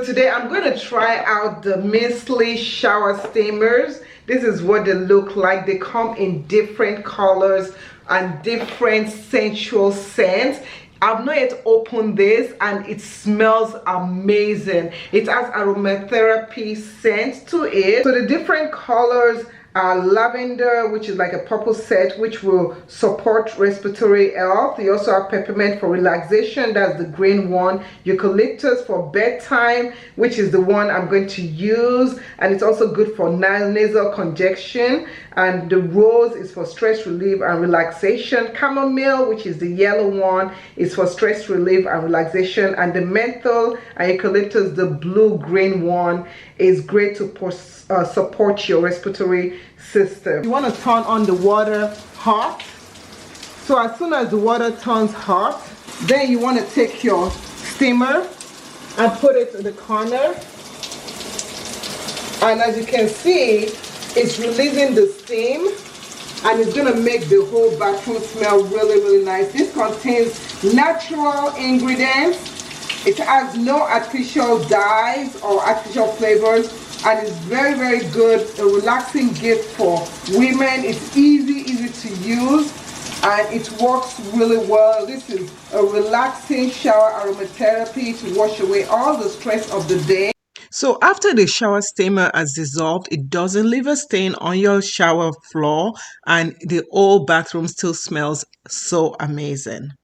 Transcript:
Today I'm going to try out the Minsley shower steamers. This is what they look like. They come in different colors and different sensual scents. I've not yet opened this and it smells amazing. It has aromatherapy scent to it. So the different colors lavender, which is like a purple set, which will support respiratory health. You also have peppermint for relaxation, that's the green one. Eucalyptus for bedtime, which is the one I'm going to use, and it's also good for nasal congestion. And the rose is for stress relief and relaxation. Chamomile, which is the yellow one, is for stress relief and relaxation. And the menthol and eucalyptus, the blue-green one, is great to support your respiratory system. You want to turn on the water hot. So as soon as the water turns hot, then you want to take your steamer and put it in the corner. And as you can see, it's releasing the steam and it's going to make the whole bathroom smell really nice. This contains natural ingredients. It has no artificial dyes or artificial flavors, and it's very good, a relaxing gift for women. It's easy to use and it works really well. This is a relaxing shower aromatherapy to wash away all the stress of the day. So after the shower steamer has dissolved, it doesn't leave a stain on your shower floor and the whole bathroom still smells so amazing.